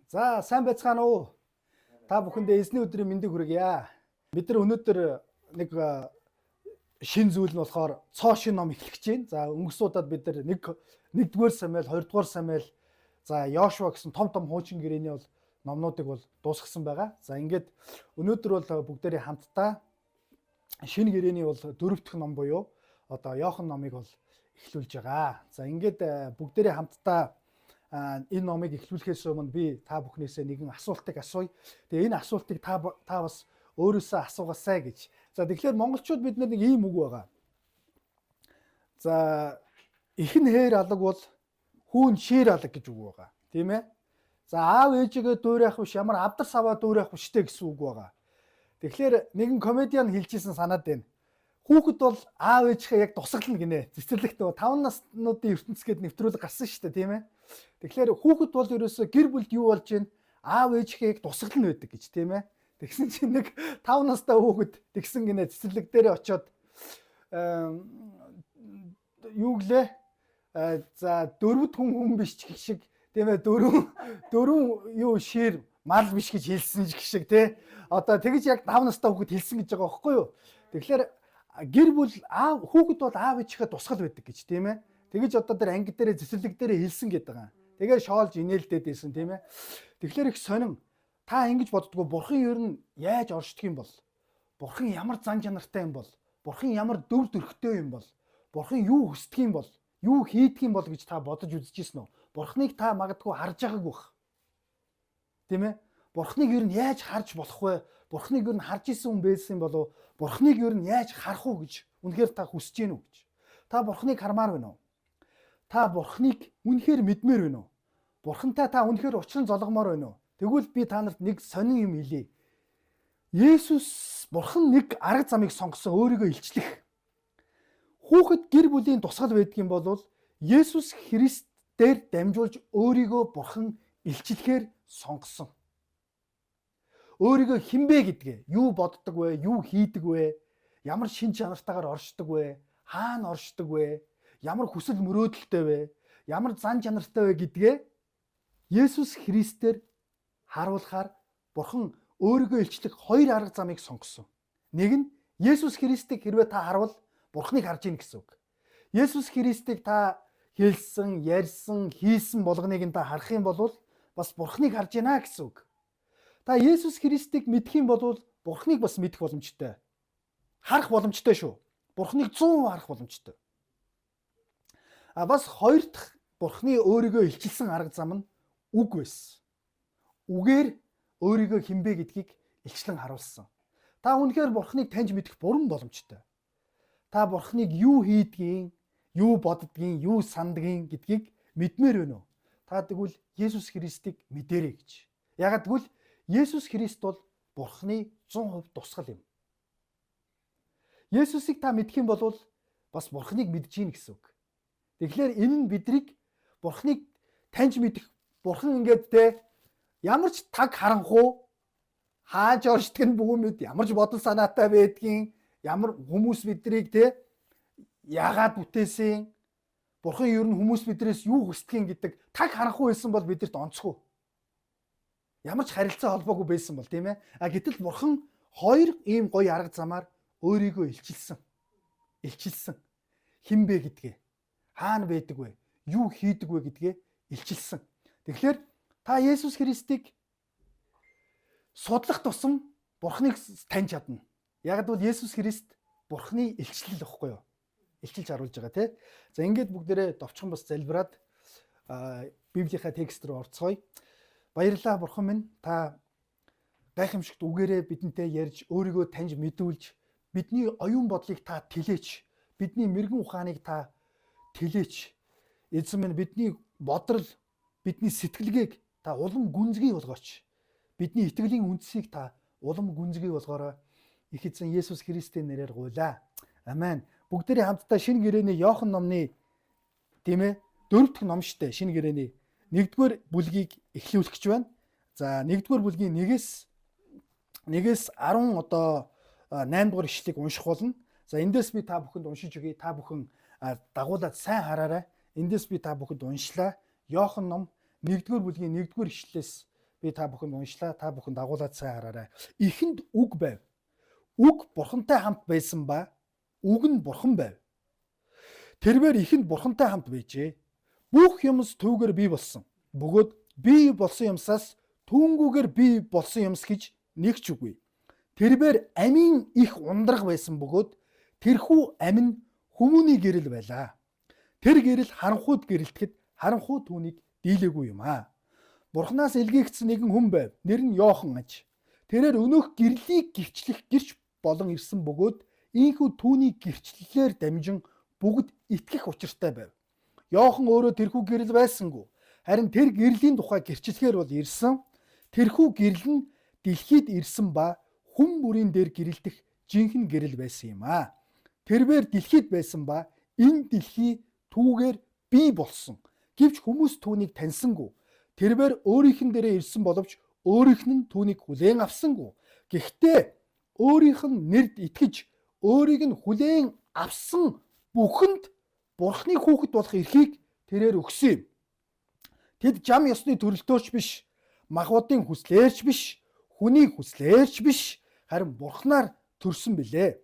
За сайн байцгаана уу? Та бүхэндээ эзний өдрийн мэндийг хүргье. Бид нар өнөөдөр нэг шин зүйл нь болохоор цоо шин ном эхлэх гэж байна. За өнгөрсөн удаад бид нар нэгдүгээр Самуэль, хоёрдугаар Самуэль, за Йошуа гэсэн том хуучин гэрээний бол номнуудыг бол дуусгасан байгаа. За ингээд өнөөдөр бол бүгдээрээ хамтдаа шинэ гэрээний бол 4 дахь ном буюу одоо Иохан номыг бол эхлүүлж байгаа. За ингээд бүгдээрээ хамтдаа энэ номыг эхлүүлэхээс өмнө би та бүхнээсээ нэгэн асуултыг асууя. Тэгээ энэ асуултыг та бас өөрөөсөө асуугаасай гэж. За тэгэхээр монголчууд бид нэг ийм үг байгаа. За ихэн хээр алаг бол хүүн шээр алаг гэж үг байгаа. Тийм ээ? За аав ээжигээ дуурайх биш, ямар авдар саваа дуурайх биштэй гэсэн үг байгаа. Тэгэхээр нэгэн комедиан хэлжсэн санаад байна. Хүүхэд бол аав ээжихээ яг тусгална гинэ. Цэцэрлэгт 5 наснуудын ертөнц гээд нэвтрүүлэг гарсан шүү дээ, тийм ээ? Тэгэхээр хүүхэд бол ерөөсөө гэр бүлд юу болж байна? Аав ээжихээ яг тусгална байдаг гэж, тийм ээ? Тэгсэн чинь нэг 5 настай хүүхэд тэгсэн гинэ цэцэрлэг дээрээ очиод юу гэлээ? За дөрвд хүн биш гэх шиг, тийм ээ? Дөрвөн юу шир мал биш гэж хэлсэн шиг, тий? Одоо тэгж яг 5 настай хүүхэд хэлсэн гэж байгаа байхгүй юу? Тэгэхээр гэр бүл хүүхэд бол аав ээжихээ тусгал байдаг гэж, тийм ээ? Тэгэж одоо тэр анги дээрээ цэцэрлэг дээрээ хэлсэн гэдэг байгаа. Тэгээ шоолж инээлдээд байсан, тийм ээ? Тэгэхээр их сонин. Та ингэж боддгоо бурхан ер нь яаж оршдог юм бол? Бурхан ямар зан чанартай юм бол? Бурхан ямар дөв дөрхтэй юм бол? Бурхан юу хүсдэг юм бол? Юу хийдэг юм бол гэж та бодож үзчихсэн үү? Бурханыг та магадгүй харж байгаагүй бах. Тийм ээ? Бурханыг ер нь яаж харж болох вэ? Бурханыг ер нь харж исэн хүн байсан юм болов? Бурханыг ер нь яаж харах уу гэж үнэхээр та хүсэж гин үү гэж. Та Бурханыг хармаар байна уу? Та Бурханыг үнэхээр мэдмээр байна уу? Бурхантай та үнэхээр учлан золгомоор байна уу? Тэгвэл би та нарт нэг сонин юм хэлье. Есүс Бурхан нэг арга замыг сонгосон өөрийгөө илчлэх. Хүүхэд гэр бүлийн тусгал байдаг юм бол Есүс Христээр дамжуулж өөрийгөө Бурхан илчлэхээр сонгосон. Өөрийгөө хинбэ гэдгээ юу боддог вэ? Юу хийдэг вэ? Ямар шин чанартайгаар оршдог вэ? Хаана оршдог вэ? Ямар хүсэл мөрөөдөлтэй вэ? Ямар зан чанартай вэ гэдгээ Есүс Христээр харуулахаар Бурхан өөрийгөө илчлэх 2 арга замыг сонгосон. Нэг нь Есүс Христийг хэрвээ та харвал Бурханыг харж ийн гэсэн үг. Есүс Христийг та хэлсэн, ярьсан, хийсэн болгоныг нь та харах юм бол бас Бурханыг харж байна гэсэн үг. Та Есүс Христийг мэдэх юм бол Бурханыг бас мэдэх боломжтой. Харах боломжтой шүү. Бурханыг 100% харах боломжтой. Бас 2 дахь Бурханы өөрийгөө илчилсэн арга зам нь үг байсан. Үгээр өөрийгөө хинбэ гэдгийг илчлэн харуулсан. Та үнэхээр Бурханыг таньж мэдэх бүрэн боломжтой. Та Бурханыг юу хийдгийг, юу боддгийг, юу сандгийг гэдгийг мэдмээр байна уу? Та тэгвэл Есүс Христийг мэдэрэй гэж. Ягаад гэвэл Есүс Христ бол Бурханы 100% тусгал юм. Есүсийг та мэдэх юм бол бас Бурханыг мэдж гин гэсэн үг. Тэгэхээр энэ нь бидрийг Бурханыг таньж мэдэх, Бурхан ингээд те ямар ч таг харанхуу хааж оршдог нь бүгд ямар ч бодол санаатай байдгийн, ямар хүмүүс бидрийг те яагаад бүтээсэн, Бурхан ер нь хүмүүс бидрээс юу хүсдгийг гэдэг таг харанхуу байсан бол бидэрт онцгүй. Ямар ч харилцаа холбоогүй байсан бол тийм ээ. Гэтэл Бурхан 2 ийм гоё арга замаар өөрийгөө илчилсэн. Хинбэ гэдгээ, хаана байдаг вэ? Юу хийдэг вэ гэдгээ илчилсэн. Тэгэхээр та Есүс Христийг судлах тусам Бурханыг таньж чадна. Яг л Есүс Христ Бурханы илчлэл واخгүй юу? Илчилж харуулж байгаа тий. За ингээд бүгдээрээ довчхон бас залбираад Библийнхаа текст рүү орцгоё. Баярлалаа Бурхан минь, та гайхамшигт үгээрээ бидэнтэй ярьж өөрийгөө таньж мэдүүлж бидний оюун бодлыг та тэлээч. Бидний мэрэгэн ухааныг та тэлээч. Эзэн минь бидний бодрол, бидний сэтгэлгээг та улам гүнзгий болгооч. Бидний итгэлийн үндсийг та улам гүнзгий болгоорой. Их эзэн Есүс Христийн нэрээр гуйлаа. Амен. Бүгдээрээ хамтдаа шинэ гэрээний Иохан номны тийм ээ 4 дахь ном штэ шинэ гэрээний 1-р бүлгийг эхлүүлэх гэж байна. За 1-р бүлгийн 1-ээс 10 одоо 8-р ишлэгийг унших болно. За эндээс би та бүхэнд уншиж өгье. Та бүхэн дагуулад сайн хараарай. Эндээс би та бүхэнд уншлаа. Иохан ном 1-р бүлгийн 1-р ишлэлээс Би та бүхэнд уншлаа. Та бүхэн дагуулад сайн хараарай. Ихэнд үг байв. Үг бурхантай хамт байсан ба үг нь бурхан байв. Тэрээр ихэнд бурхантай хамт байжээ. Бүх юмс түүгээр бий болсон. Бөгөөд бий болсон юмсаас түүнгүүгээр бий болсон юмс гэж нэг ч үгүй. Тэрээр амийн их ундраг байсан бөгөөд тэрхүү амин хүмүүний гэрэл байлаа. Тэр гэрэл харанхуйд гэрэлтэхэд харанхуй түүнийг дийлээгүй юм аа. Бурханаас илгээгдсэн нэгэн хүн байв. Нэр нь Йохан аж. Тэрээр өнөөх гэрлийг гэрчлэх гэрч болон ирсэн бөгөөд ийхүү түүний гэрчлэлээр дамжин бүгд итгэх учиртай байв. Йохан өөрөө тэрхүү гэрэл байсангүй. Харин тэр гэрлийн тухай гэрчлэхээр бол ирсэн. Тэрхүү гэрэл нь дэлхийд ирсэн ба хүн бүрийн дээр гэрэлтэх жинхэнэ гэрэл байсан юм аа. Тэрээр дэлхийд байсан ба энэ дэлхий түүгээр бий болсон. Гэвч хүмүүс түүнийг таньсангүй. Тэрээр өөрийнх нь дээрээ ирсэн боловч өөрийнх нь түүнийг хүлээн авсангүй. Гэхдээ өөрийнх нь нэрд итгэж өөрийг нь хүлээн авсан бүхэнд Бурхны хүүхэд болох эрхийг тэрээр өгсөн юм. Тэд зам ёсны төрөлтөөч биш, махбодын хүслээрч биш, хүний хүслээрч биш, харин Бурхнаар төрсөн билээ.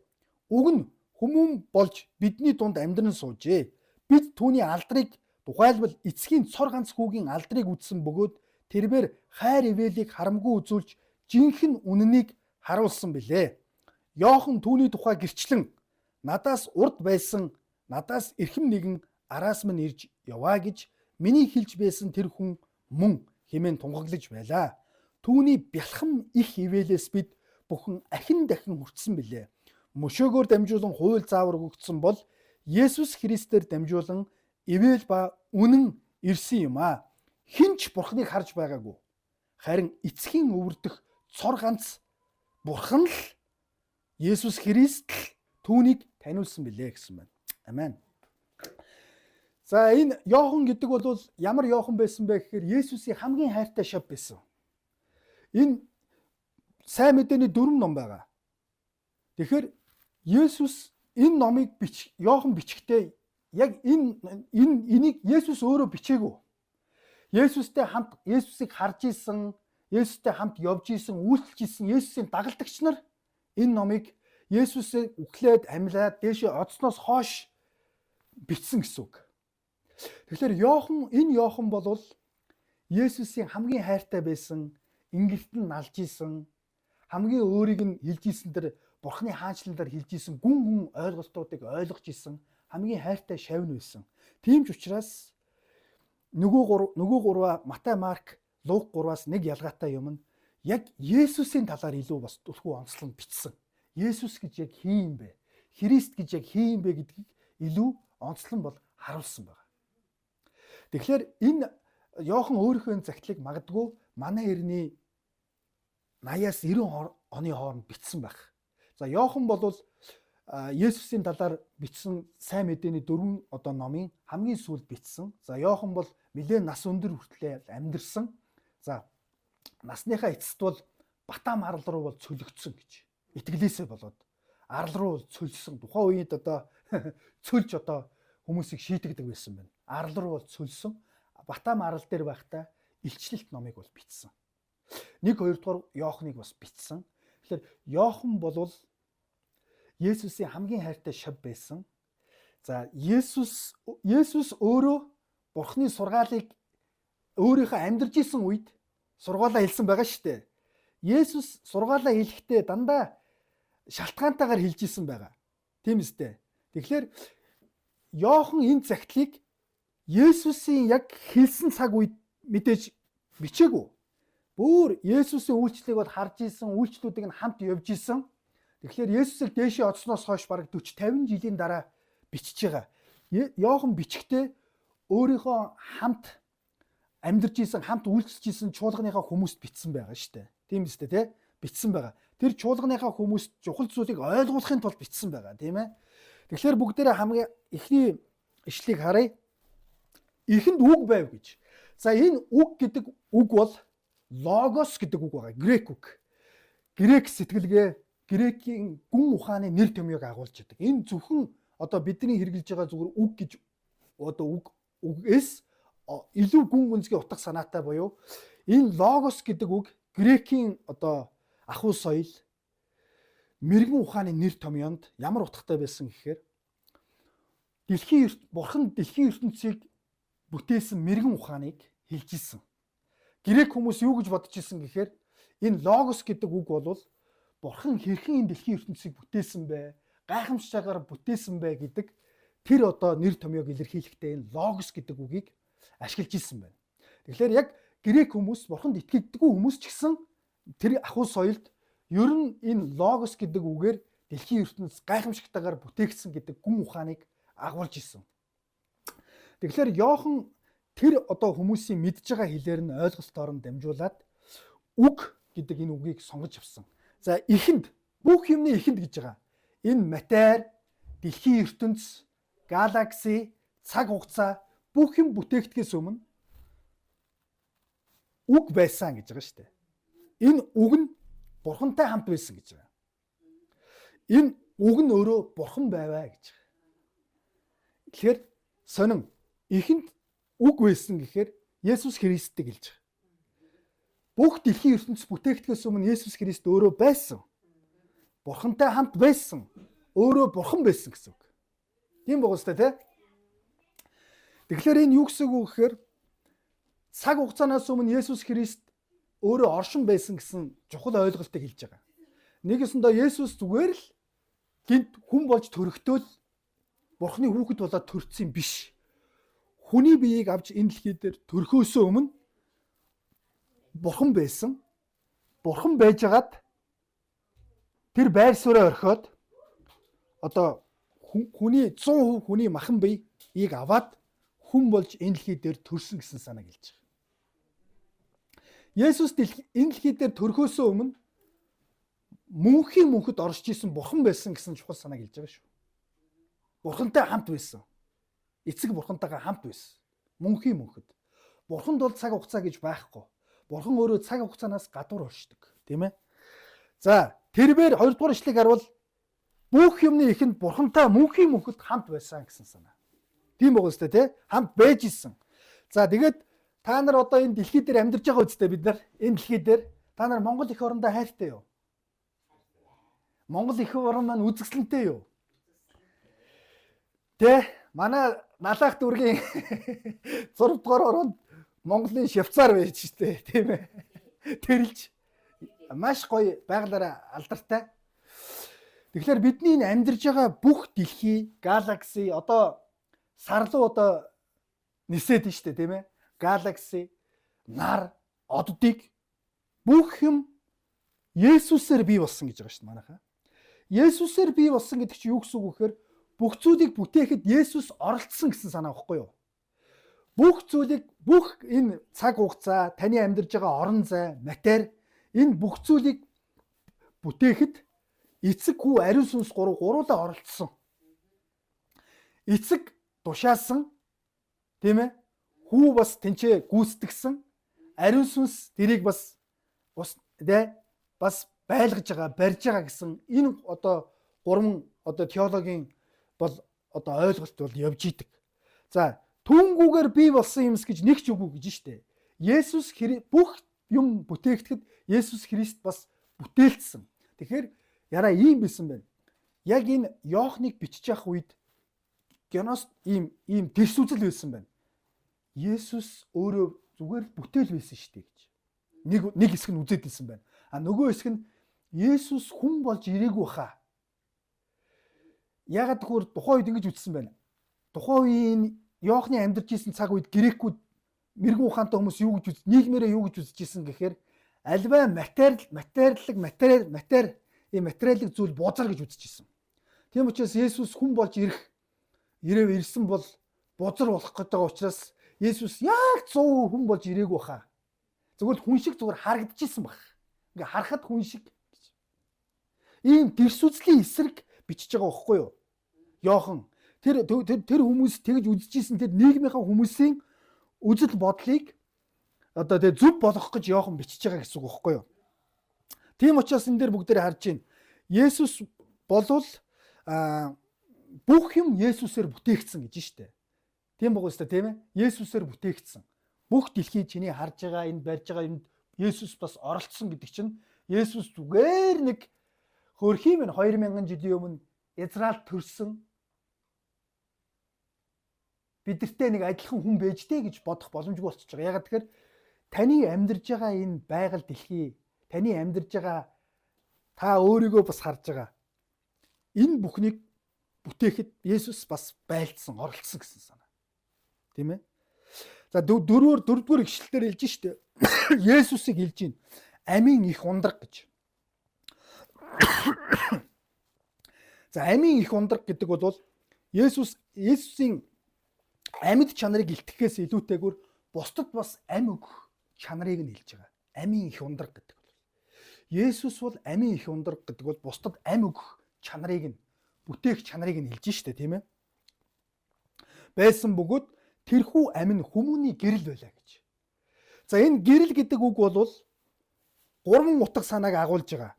Уг нь хүмүүн болж бидний дунд амьдран суужээ. Бид түүний алдрыг тухайлбал эцгийн цор ганц хүүгийн алдрыг үзсэн бөгөөд тэрээр хайр ивэлийг харамгүй үзүүлж жинхэнэ үнэнийг харуулсан билээ. Йохан түүний тухай гэрчлэн надаас урд байсан надаас эрхэм нэгэн араас минь ирж яваа гэж миний хэлж байсан тэр хүн мөн хэмээн тунгаглаж байлаа. Түүний бялхам их ивэлээс бид бүхэн ахин дахин хүртсэн билээ. Мөшөөгөөр дамжуулан хууль заавар өгөгдсөн бол Есүс Христээр дамжуулан ивэл ба үнэн ирсэн юм аа. Хинч Бурхныг харж байгаагүй. Харин эцгийн өвөрдөх цор ганц Бурхан л Есүс Христ л түүнийг таниулсан билээ гэсэн байна. Амен. За энэ Йохан гэдэг бол ямар Йохан байсан бэ гэхээр Есүсийн хамгийн хайртай шав байсан. Энэ сайн мэдээний 4 ном байгаа. Тэгэхээр Есүс энэ номыг Йохан бичгтээ яг энийг Есүс өөрөө бичээгүй. Есүстэй хамт Есүсийг харж исэн, Есүстэй хамт явж исэн, үйлчлж исэн Есүсийн дагалдагч нар энэ номыг Есүсээ үхлээд амьлаад дээшээ оцсноос хойш бичсэн гэсэн үг. Тэгэхээр энэ Йохан бол Есүсийн хамгийн хайртай байсан, ингэрт нь налж исэн, хамгийн өөрийг нь хэлж исэн тэр Бурхны хаанчлалаар хэлж исэн гүн ойлголтуудыг ойлгож исэн хамгийн хайртай шавь нь байсан. Тийм ч учраас нөгөө гурваа Матай, Марк, Лук 3-аас нэг ялгаатай юм нь яг Есүсийн талаар илүү бас түлхүү онцлон бичсэн. Есүс гэж яг хин юм бэ? Христ гэж яг хин юм бэ гэдгийг илүү онцлон бол харуулсан байна. Тэгэхээр энэ Йохан өөрийнхөө загтлыг магадгүй манай эртний 80-аас 90 оны хооронд бичсэн байх. За Йохан бол Есүсийн талаар бичсэн сайн мэдээний 4 номын хамгийн сүүлд бичсэн. За Йохан бол нэлээд нас өндөр хүртлээр амьдэрсэн. За насныхаа эцэст бол Батам арал руу бол цөлөгдсөн гэж. Итгэлээсээ болоод арал руу цөлсөн. Тухайн үед цөлж хүмүүсийг шийтгдэг байсан байна. Арал руу бол цөлсөн. Батам арал дээр байхдаа илчлэлт номыг бол бичсэн. 1-2 дугаар Йоханыг бас бичсэн. Тэгэхээр Йохан бол Есүсийн хамгийн хайртай шав байсан. За Есүс өөрөө Бурхны сургаалыг өөрийнхөө амьдарч исэн үед сургаалаа хэлсэн байгаа шүү дээ. Есүс сургаалаа хэлэхдээ дандаа шалтгаантайгаар хэлж исэн байгаа. Тийм үстэй. Тэгэхээр Йохан энэ загтлыг Есүсийн яг хэлсэн цаг үед мэдээж бичээгүй. Бүр Есүсийн үйлчлэлийг бол харж исэн, үйлчлүүдийг нь хамт явж исэн. Тэгэхээр Есүсийг дээшээ оцсноос хойш бараг 40-50 жилийн дараа бичиж байгаа. Йохан бичгтээ өөрийнхөө хамт амьдарч исэн, хамт үйлчлж исэн чуулганыхаа хүмүүст бичсэн байгаа шүү дээ. Тийм үстэй тий? Бичсэн байгаа. Тэр чуулганыхаа хүмүүст чухал зүйлийг ойлгуулахын тулд бичсэн байгаа, тийм ээ. Тэгэхээр бүгдээрээ хамгийн эхний ишлэгийг харъя. Эхэнд үг байв гэж. За энэ үг гэдэг үг бол логос гэдэг үг байгаа. Грек үг. Грек сэтгэлгээ, грекийн гүн ухааны нэр томьёог агуулж байдаг. Энэ зөвхөн бидний хэрэгжилж байгаа зүгээр үг гэж үгээс илүү гүн гүнзгий утга санаатай буюу Энэ логос гэдэг үг грекийн одоо ахуй соёл мэрэгэн ухааны нэр томьёонд ямар утгатай байсан гэхээр бурхан дэлхийн ертөнцийг бүтээсэн мэрэгэн ухааныг хэлж исэн. Грек хүмүүс юу гэж бодож исэн гэхээр энэ логос гэдэг үг бол бурхан хэрхэн энэ дэлхийн ертөнцийг бүтээсэн бэ? Гайхамшигтайгаар бүтээсэн бэ гэдэг тэр одоо нэр томьёог илэрхийлэхдээ энэ логос гэдэг үгийг ашиглаж исэн байна. Тэгэхээр яг грек хүмүүс бурханд итгэдэггүй хүмүүс ч гэсэн тэр ахуй соёлд ер нь энэ логос гэдэг үгээр дэлхийн ертөнц гайхамшигтайгаар бүтээгдсэн гэдэг гүн ухааныг агуулж исэн. Тэгэхээр Иохан тэр одоо хүмүүсийн мэдж байгаа хэлээр нь ойлголтоор нь дамжуулаад үг гэдэг энэ үгийг сонгож авсан. За эхэнд бүх юмны эхэнд гэж байгаа. Энэ матери, дэлхийн ертөнц, галакси, цаг хугацаа бүх юм бүтээгдэхээс өмнө үг байсан гэж байгаа шүү дээ. Энэ үг нь бурхантай хамт байсан гэж байгаа. Энэ үг нь өөрөө бурхан байваа гэж байгаа. Тэгэхээр сонин эхэнд үг байсан гэхээр Есүс Христийг хэлж байгаа. Бүх дэлхийн ертөнц бүтээгдэхээс өмнө Есүс Христ өөрөө байсан. Бурхантай хамт байсан. Өөрөө бурхан байсан гэсэн үг. Тийм байгаа үстэй тий? Тэгэхээр энэ юу гэсэн үг гэхээр цаг хугацаанаас өмнө Есүс Христ өөрөө оршин байсан гэсэн чухал ойлголтыг хэлж байгаа. Нэгэсэндээ Есүс зүгээр л гинт хүн болж төрөхдөө Бурхны хүүхэд болоод төрсөн биш. Хүний биеийг авч энэ дэлхий дээр төрхөөсөө өмнө Бурхан байсан. Бурхан байжгаад тэр байр суурьаа орхиод одоо хүний 100% хүний махан биеийг аваад хүн болж энэ дэлхий дээр төрсөн гэсэн санааг хэлж байгаа. Есүс энэ дэлхий дээр төрхөөсөө өмнө мөнхийн мөнхөд оршиж исэн бурхан байсан гэсэн чухал санааг хэлж байгаа шүү. Бурхантай хамт байсан. Эцэг бурхантайгаа хамт байсан. Мөнхийн мөнхөд. Бурханд бол цаг хугацаа гэж байхгүй. Бурхан өөрөө цаг хугацаанаас гадуур оршдог, тийм ээ? За, тэрээр 2 дугаар ишлэгийг харвал бүх юмны эхэнд бурхантай мөнхийн мөнхөд хамт байсан гэсэн санаа. Тийм байгаа үстэй тий? Хамт байж исэн. За, тэгээд та нар одоо энэ дэлхий дээр амьдарч байгаа үстэй бид нар энэ дэлхий дээр та нар Монгол эх орондоо хайртай юу? Монгол эх орон маань үзэсгэлэнтэй юу? Тэ манай налах дүүргийн 6 дугаар ороонд Монголын Швейцар байж штэ тийм ээ. Тэрэлж маш гоё байгалаараа алдартай. Тэгэхээр бидний энэ амьдарж байгаа бүх дэлхий, галакси одоо сар руу одоо нисээд штэ тийм ээ. Галакси, нар, оддыг бүх юм Есүсээр бий болсон гэж байгаа штэ манайхаа. Есүсээр бий болсон гэдэг чинь юу гэсэн үг вэ гэхээр бүх зүйлийг бүтээхэд Есүс оролцсон гэсэн санаа байхгүй юу? Бүх зүйлийг бүх энэ цаг хугацаа, таны амьдарж байгаа орон зай, матери энэ бүх зүйлийг бүтээхэд эцэг хүү ариун сүнс гуруулаа оролцсон. Эцэг тушаасан, тийм ээ? Хүү бас тэнцээ гүйцэтгсэн, ариун сүнс тэрийг бас байлгаж байгаа, барьж байгаа гэсэн энэ одоо гурван одоо теологийн бол одоо ойлголт бол явж идэг. За, түүнгүүгээр бий болсон юмс гэж нэг ч үгүй гэж штэ. Есүс бүх юм бүтээхэд Есүс Христ бас бүтээлсэн. Тэгэхээр яраа ийм байсан байна. Яг энэ Иохныг бичиж явах үед геноос ийм тэрс үзэл байсан байна. Есүс өөрөө зүгээр л бүтээл байсан штэ гэж. Нэг хэсэг нь үзээд хэлсэн байна. А нөгөө хэсэг нь Есүс хүн болж ирээгүй хаа. Ягаад гэвэл тухайн үед ингэж үтсэн байна. Тухайн үеийн Иохны амьдарч исэн цаг үед грекүүд мэрэгэн ухаантай хүмүүс юу гэж нийгмээрээ юу гэж үзэж исэн гэхээр альва материалыг зүйл бузар гэж үзэж исэн. Тийм учраас Есүс хүн болж ирсэн бол бузар болох гэдэг учраас Есүс яг 100% хүн болж ирээгүй хаа. Зөвхөн хүн шиг зүгээр харагдчихсан баг. Ингээ харахад хүн шиг гэж. Ийм тэрс үзлийн эсрэг бичиж байгаа байхгүй юу? Иохан тэр хүмүүс тэгж үзэжсэн тэр нийгмийнхаа хүмүүсийн үзэл бодлыг одоо тэг зөв болгох гэж Иохан бичиж байгаа гэсэн үг байхгүй юу? Тийм учраас энэ дээр бүгдээр харж байна. Есүс болвол бүх юм Есүсээр бүтээгдсэн гэж штэ. Тийм байгаа үстэй тийм ээ? Есүсээр бүтээгдсэн. бүх дэлхий чиний харж байгаа энэ барьж байгаа юмд Есүс бас оролцсон гэдэг чинь Есүс зүгээр нэг хөрхийн минь 2000 жилийн өмнө Израиль төрсөн бидэртэй нэг адилхан хүн байж дээ гэж бодох боломжгүй болчихж байгаа. Ягаад тэгэхээр таны амьдарж байгаа энэ байгаль дэлхий, таны амьдарж байгаа та өөрийгөө бас харж байгаа. Энэ бүхнийг бүтээхэд Есүс бас байлцсан, оролцсон гэсэн санаа. Тийм ээ? За дөрөвдүгээр ишлэлээр хэлж штэ. Есүсийг хэлж гин. Амийн их ундраг гэж. За амийн их ундраг гэдэг бол Есүсийн амьд чанарыг илтгэхээс илүүтэйгээр бусдад бас ам өгөх чанарыг нь хэлж байгаа. Амийн их ундраг гэдэг бол. Есүс бол амийн их ундраг гэдэг бол бусдад ам өгөх чанарыг нь бүтээх чанарыг нь хэлж штэ, тийм ээ. Байсан бөгөөд тэрхүү ам нь хүмүүний гэрэл байлаа гэж. За энэ гэрэл гэдэг үг бол гурван утга санааг агуулж байгаа.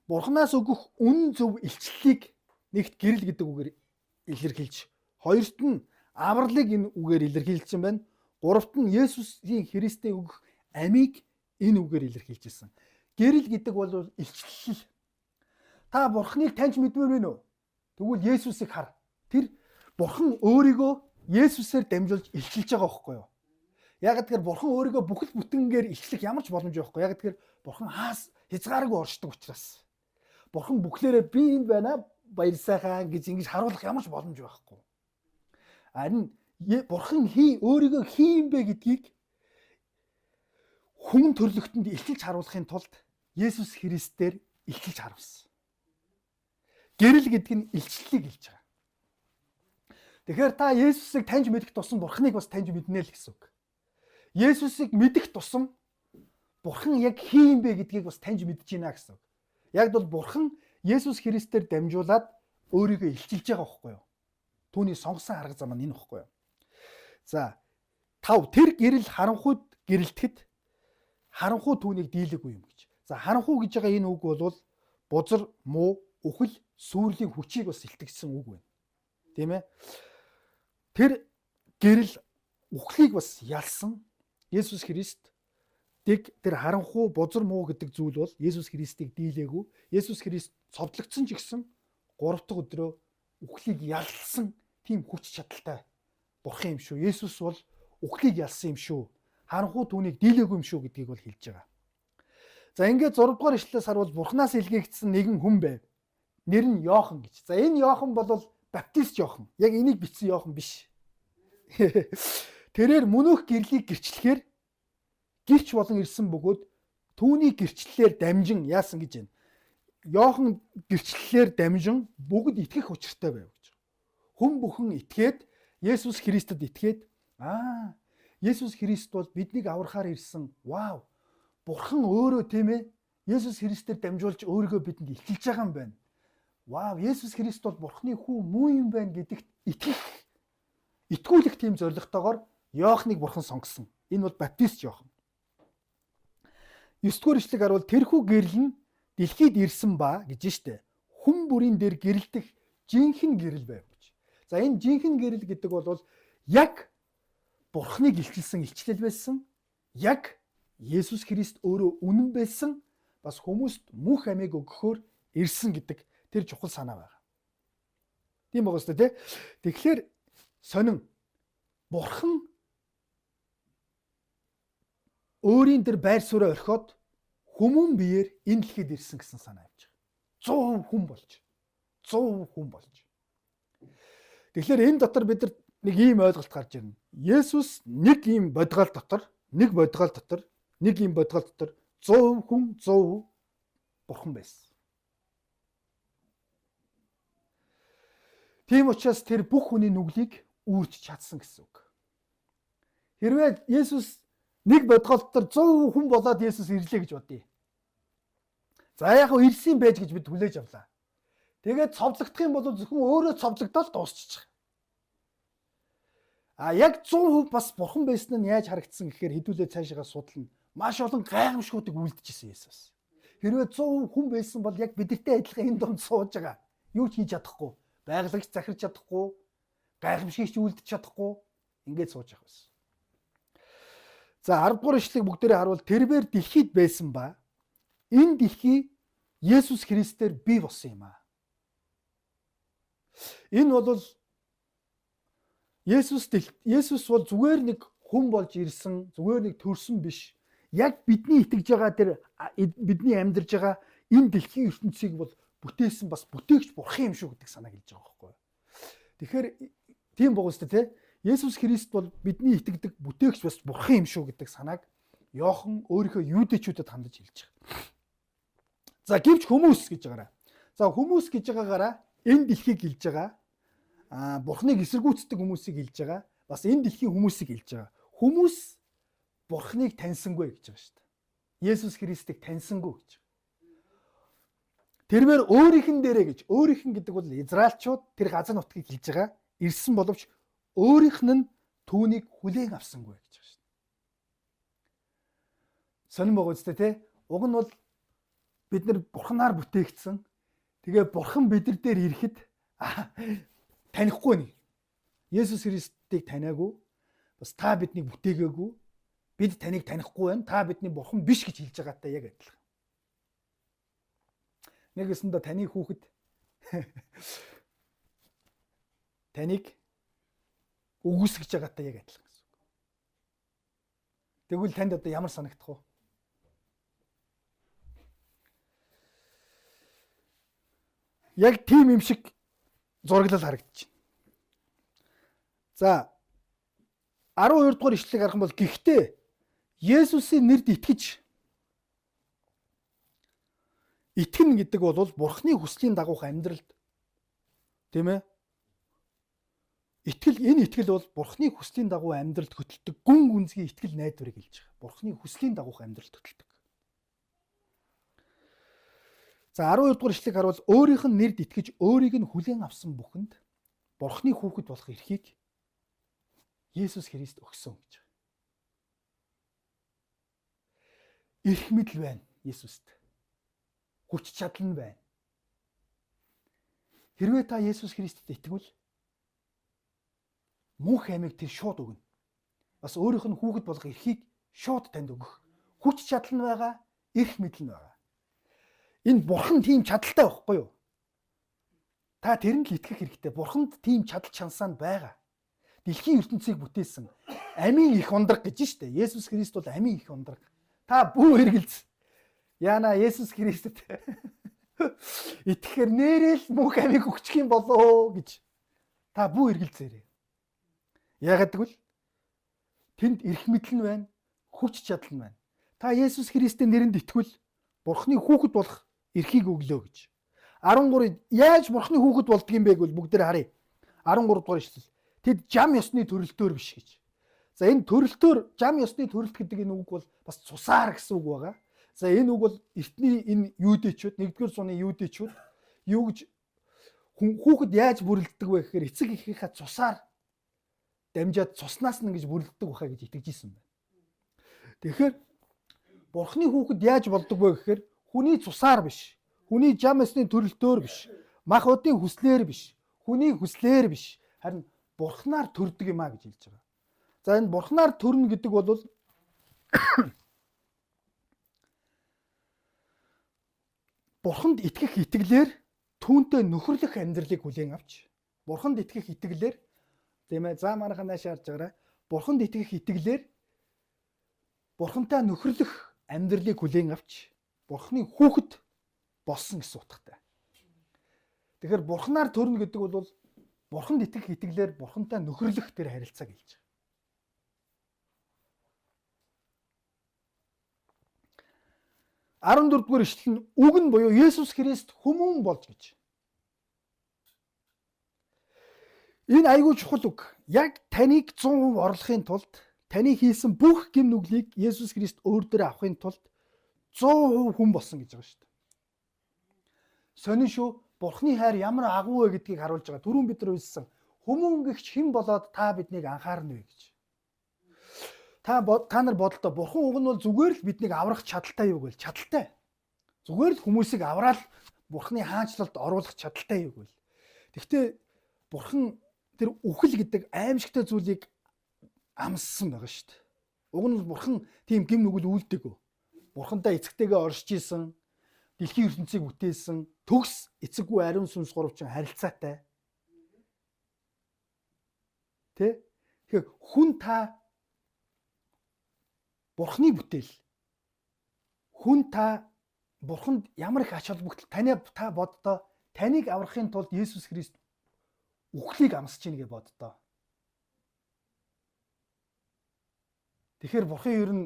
Бурханаас өгөх үнэн зөв илчлэлийг нэгт гэрэл гэдэг үгээр илэрхийлж, хоёрт нь авралыг энэ үгээр илэрхийлсэн байна. Гуравт нь Есүсийн Христийн өгөх амийг энэ үгээр илэрхийлжсэн. Гэрэл гэдэг бол илчлэл. Та Бурханыг таньж мэдмээр байна уу? Тэгвэл Есүсийг хар. Тэр Бурхан өөрийгөө Есүсээр дамжуулж илчилж байгаа байхгүй юу? Яг тэгэхээр Бурхан өөрийгөө бүхэл бүтэнгээр илчлэх ямар ч боломж байхгүй. Яг тэгэхээр Бурхан хязгааргүй оршдог учраас. Бурхан бүхлээрээ би энд байна, баяр сайхан гэж ингэж харуулах ямар ч боломж байхгүй. Харин Бурхан өөрийгөө хин бэ гэдгийг хүн төрлөختөнд илчилж харуулахын тулд Есүс Христээр илчилж харуулсан. Гэрэл гэдэг нь илчлэлийг хэлж байгаа. Тэгэхээр та Есүсийг таньж мэдэх тусам Бурханыг бас таньж мэднэ л гэсэн үг. Есүсийг мэдэх тусам Бурхан яг хин бэ гэдгийг бас таньж мэдж байна гэсэн үг. Яг бол Бурхан Есүс Христээр дамжуулаад өөрийгөө илчилж байгаа байхгүй юу? Түүний сонгосон арга зам нь энэ байхгүй юу? За 5 тэр гэрэл харанхуйд гэрэлтэхэд харанхуй түүнийг дийлээгүй юм гэж. За харанхуй гэж байгаа энэ үг бол бузар, муу, үхэл, сүрлийн хүчийг бас илтгэсэн үг байна. Тийм ээ? Тэр гэрэл үхлийг бас ялсан Есүс Христ тэр харанхуй, бузар, муу гэдэг зүйл бол Есүс Христийг дийлээгүй. Есүс Христ цовдлогдсон ч гэсэн 3 дахь өдрөө үхлийг ялсан тийм хүч чадалтай Бурхан юм шүү. Есүс бол үхлийг ялсан юм шүү. Харанхуй түүнийг дийлээгүй юм шүү гэдгийг бол хэлж байгаа. За ингээд 6 дугаар ишлэлээс харуул Бурханаас илгээгдсэн нэгэн хүн байв. Нэр нь Йохан гэж. За энэ Йохан бол баптист Йохан. Яг энийг бичсэн Йохан биш. Тэрээр мөнөөх гэрлийг гэрчлэхээр гэрч болон ирсэн бөгөөд түүний гэрчлэлээр дамжин яасан гэж байна. Йохан гэрчлэлээр дамжин бүгд итгэх учиртай байв гэж. Хүн бүхэн итгээд Есүс Христэд итгээд Есүс Христ бол биднийг аврахаар ирсэн. Вау. Бурхан өөрөө тийм ээ. Есүс Христээр дамжуулж өөрийгөө бидэнд илчилж байгаа юм байна. Вау, Есүс Христ бол Бурханы хүү муу юм байна гэдэгт итгүүлэх тийм зорилготойгоор Йоохныг Бурхан сонгосон. Энэ бол баптист Йохан. 9-р ишлэг харуул тэрхүү гэрэл нь дэлхийд ирсэн ба гэж штэ. Хүн бүрийн дээр гэрэлтэх жинхэнэ гэрэл байв гэж. За энэ жинхэнэ гэрэл гэдэг бол яг Бурханыг илчилсэн илчлэл байсан. Яг Есүс Христ өөрөө үнэн байсан. Бас хүмүүст мөнх амийг өгөхөөр ирсэн гэдэг тэр чухал санаа байна. Тийм байгаа шүү дээ. Тэгэхээр сонин Бурхан өөрийн тэр байр суурь орхиод хүмүүн биеэр энэ дэлхийд ирсэн гэсэн санаа авч байгаа. 100% хүн болж. 100% хүн болж. Тэгэхээр энэ дотор бид нар нэг ийм ойлголт гарч ирнэ. Есүс нэг ийм бодгоол дотор 100% хүн 100% Бурхан байсан. Тийм учраас тэр бүх хүний нүглийг үүрч чадсан гэсэн үг. Хэрвээ Есүс нэг бодгоол дотор 100% хүн болоод Есүс ирлээ гэж бодъё. За яг хөө ирсэн байж гэж бид хүлээж авлаа. Тэгээд цовдлогдох юм бол зөвхөн өөрөө цовдлогдоод дуусчих. Яг 100% бас Бурхан байсан нь яаж харагдсан гэхээр хэдүүлээ цаашаа судлана. Маш олон гайхамшгуудыг үлдэжсэн Есүс. Хэрвээ 100% хүн байсан бол яг бидэртэй адилхан энэ донд сууж байгаа. Юу ч хийж чадахгүй, байгалагч захирч чадахгүй, гайхамшигч үлдэж чадахгүй, ингэж сууж явах байсан. За 10 дугаар ишлэгийг бүгдээрээ харуул тэрбээр дэлхийд байсан ба энэ дэлхий Есүс Христээр бий болсон юм аа. Энэ бол Есүс бол зүгээр нэг хүн болж ирсэн, зүгээр нэг төрсөн биш. Яг бидний итгэж байгаа тэр бидний амьдарж байгаа энэ дэлхийн ертөнцийг бол бүтээсэн бас бүтээгч бурхан юм шүү гэдэг санааг хэлж байгаа байхгүй юу. Тэгэхээр тийм богоостой те Есүс Христ бол бидний итгэдэг бүтээгч бас бурхан юм шүү гэдэг санааг Иохан өөрийнхөө юудэчүүдэд хандаж хэлж байгаа. За гэвч хүмүүс гэж байгаараа. За хүмүүс гэж байгаагаараа энэ дэлхийг хэлж байгаа. Бурхныг эсэргүүцдэг хүмүүсийг хэлж байгаа. Бас энэ дэлхийн хүмүүсийг хэлж байгаа. Хүмүүс Бурхныг таньсангүй гэж байгаа шүү дээ. Есүс Христийг таньсангүй гэж. Тэрээр өөрийнхэн дээрээ гэж. Өөрийнхэн гэдэг бол Израильчууд тэр газар нутгийг хэлж байгаа. Ирсэн боловч өөрийнх нь түүнийг хүлээн авсангүй гэж байгаа шүү дээ. Сонин байгаа үстэй те. Уг нь бол бид нар Бурханаар бүтээгдсэн. Тэгээ Бурхан бидэр дээр ирэхэд танихгүй нэг. Есүс Христийг таниагүй. Бас та биднийг бүтээгээгүй. Бид таныг танихгүй байна. Та бидний Бурхан биш гэж хэлж байгаатай яг адилхан. Нэгэсэндээ таны хүүхэд таныг үгүйсгэж байгаатай яг адилхан гэсэн үг. Тэгвэл танд одоо ямар санагдах вэ? Яг тийм юм шиг зураглал харагдаж байна. За 12 дугаар ишлэгийг харах юм бол гэхдээ Есүсийн нэрд итгэнэ гэдэг бол Бурхны хүслийн дагуух амьдралд тийм ээ. Энэ итгэл бол Бурхны хүслийн дагуу амьдралд хөтөлдөг гүн гүнзгий итгэл найдварыг хэлж байгаа. Бурхны хүслийн дагуух амьдралд хөтөлдөг. За 12 дугаар ишлэгийг харуул өөрийнх нь нэрд итгэж өөрийг нь хүлээн авсан бүхэнд Бурхны хүүхэд болох эрхийг Есүс Христ өгсөн гэж. Эрх мэдэл байна Есүст. Хүч чадал нь байна. Хэрвээ та Есүс Христэд итгэвэл мөнх амийг тэр шууд өгнө. Бас өөрийнх нь хүүхэд болох эрхийг шууд танд өгөх. Хүч чадал нь байгаа, эрх мэдэл нь байгаа. Энэ Бурхан тийм чадaltaй байхгүй юу? Та тэрэнд л итгэх хэрэгтэй. Бурханд тийм чадал чансаа нь байгаа. Дэлхийн ертөнцийг бүтээсэн амийн их ундраг гэж штэ. Есүс Христ бол амийн их ундраг. Та бүү хэргэлз. Яна Есүс Христэд итгэхээр нэрэл мөнх амийг өгчих юм болоо гэж. Та бүү хэргэлзээрэй. Яагаад гэвэл тэнд эрх мэдэл нь байна, хүч чадал нь байна. Та Есүс Христийн нэрэнд итгэвэл Бурхны хүүхэд болох эрхийг өглөө гэж. 13 яаж Бурхны хүүхэд болдгийм бэ гэвэл бүгдээр харъя. 13 дугаар ишлэл. Тэд жам ёсны төрөлтөөр биш гэж. За энэ төрөлтөөр жам ёсны төрөлт гэдэг энэ үг бол бас цусаар гэсэн үг байгаа. За энэ үг бол эртний энэ юудэчүүд 1-р зууны юудэчүүд юу гэж хүүхэд яаж бүрлддэг вэ гэхээр эцэг эхийнхээ цусаар дамжаад цуснаас нь ингэж бүрлддэг баха гэж итгэж исэн байна. Тэгэхээр Бурхны хүүхэд яаж болдог вэ гэхээр хүний цусаар биш, хүний жам ёсны төрөлтөөр биш, мах удын хүслээр биш, хүний хүслээр биш, харин Бурхнаар төрдөг юм а гэж хэлж байгаа. За энэ Бурхнаар төрнө гэдэг бол Бурханд итгэх итгэлээр түүнтэй нөхөрлөх амьдралыг хүлээн авч, Бурханд итгэх итгэлээр тийм ээ, за манайхаа нааш харж байгаарай. Бурханд итгэх итгэлээр Бурхантай нөхөрлөх амьдралыг хүлээн авч, Бурхны хүүхэд болсон гэсэн утгатай. Тэгэхээр Бурхнаар төрнө гэдэг бол Бурханд итгэх итгэлээр Бурхантай нөхөрлөх тэр харилцааг хэлж байгаа. 14 дугаар ишлэл нь үг нь буюу Есүс Христ хүмүүн болж гэж. Энэ айгүй чухал үг. Яг таныг 100% орлохын тулд таны хийсэн бүх гэм нүглийг Есүс Христ өөр дээрээ авахын тулд 100% хүн болсон гэж байгаа шүү дээ. Сонин шүү. Бурхны хайр ямар агуу вэ гэдгийг харуулж байгаа. Түрүүн бид нар үйлсэн хүмүүн гэгч хэн болоод та биднийг анхаарна вэ гэж. Та нар бодолтой Бурхан уг нь бол зүгээр л биднийг аврах чадaltaй юу гэвэл чадaltaй. Зүгээр л хүмүүсийг авраад Бурханы хаанчлалд оруулах чадaltaй юу гэвэл. Гэхдээ Бурхан тэр үхэл гэдэг аимшигтай зүйлийг амссан байгаа шүү дээ. Уг нь бурхан тийм гим нүгэл үйлдэггүй. Бурхантай эцэгтэйгээ оршиж исэн, дэлхийн ертөнцийг бүтээсэн, төгс эцэггүй ариун сүнс гуравчин харилцаатай. Тэ? Тэгэхээр хүн та бурханы бүтээл. Хүн та бурханд ямар их ач холбогдол та боддоо таныг аврахын тулд Есүс Христ үхлийг амсаж ийн гэж боддоо. Тэгэхээр бурхан ер нь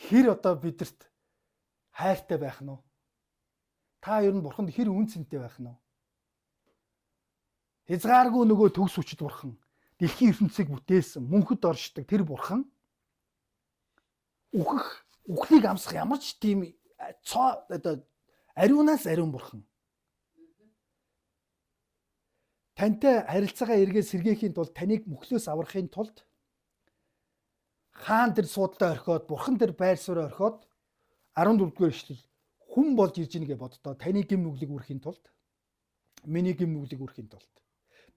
хэр одоо бидэрт хайртай байх нь уу? Та ер нь бурханд хэр үн цэнтэй байх нь уу? Хязгааргүй нөгөө төгс хүчит бурхан, дэлхийн ертөнцийг бүтээсэн, мөнхөд оршдог тэр бурхан үхлийг амсах ямар ч тийм одоо ариунаас ариун бурхан. Тантай харилцаагаа эргээд сэргээхийн тулд, таныг мөхлөөс аврахын тулд хаан тэр суудлаа орхиод, бурхан тэр байр суурь орхиод 14-р эшлэл хүн болж ирж ийн гэж боддоо таны гим нүглийг үрхийн тулд, миний гим нүглийг үрхийн тулд,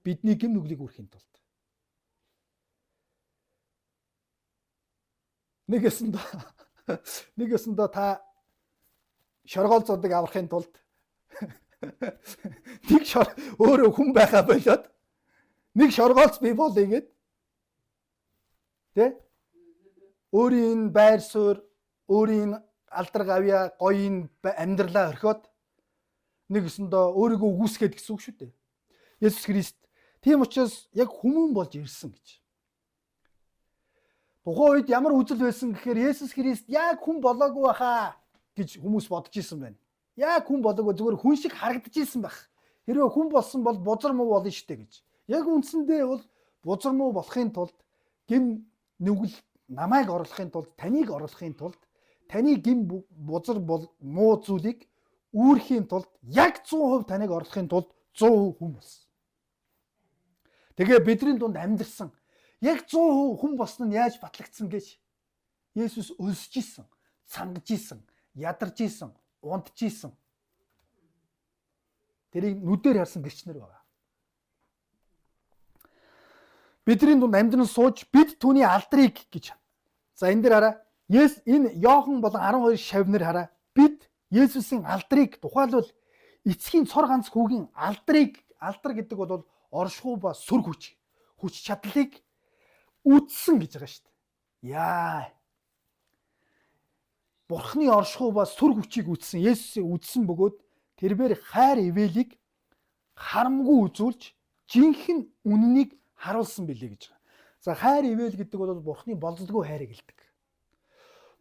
бидний гим нүглийг үрхийн тулд. Нэгэсэндээ та шоргоол зодог аврахын тулд нэг өөрөө хүн байхаа болоод нэг шоргоолц бий болъё гэд. Тэ? Өөрийн байр суурь, өөрийн алдар гавья, гоёын амьдралаа орхиод нэгэсэндээ өөрийгөө үгүйсгээд гэсэн үг шүү дээ. Есүс Христ тийм учраас яг хүмүүн болж ирсэн гэж. Тухайн үед ямар үзэл байсан гэхээр Есүс Христ яг хүн болоогүй баха гэж хүмүүс бодож исэн байна. Яг хүн болоогүй, зүгээр хүн шиг харагдаж исэн байх. Хэрвээ хүн болсон бол бузар муу болно шүү дээ гэж. Яг үндсэндээ бол бузар муу болохын тулд гим нүгэл намайг оруулахын тулд, таныг оруулахын тулд, таны гим бузар муу зүйлийг үүрхийн тулд яг 100% таныг оруулахын тулд 100% хүн болсон. Тэгээ бидний дунд амьдэрсэн яг 100% хүн болсон нь яаж батлагдсан гэж Есүс өлсөж исэн, цангаж исэн, ядарч исэн, унтж исэн. Тэрийг нүдээр харсан гэрчнэр байгаа. Бидний дунд амьдран сууж бид түүний алдрыг гэж. За энэ дээр хараа. Энэ Иохан болон 12 шавнар хараа. Бид Есүсийн алдрыг тухайлбал эцгийн цор ганц хүүгийн алдар гэдэг бол оршихуй ба сүр хүч чадлыг үтсэн гэж байгаа шүү дээ. Яа. Бурхны оршихуй ба сүр хүчийг үтсэн, Есүсийг үтсэн бөгөөд тэрээр хайр ивэлийг харамгүй үзүүлж жинхэнэ үннийг харуулсан билээ гэж байгаа. За хайр ивэл гэдэг бол Бурхны болзолгүй хайрыг хэлдэг.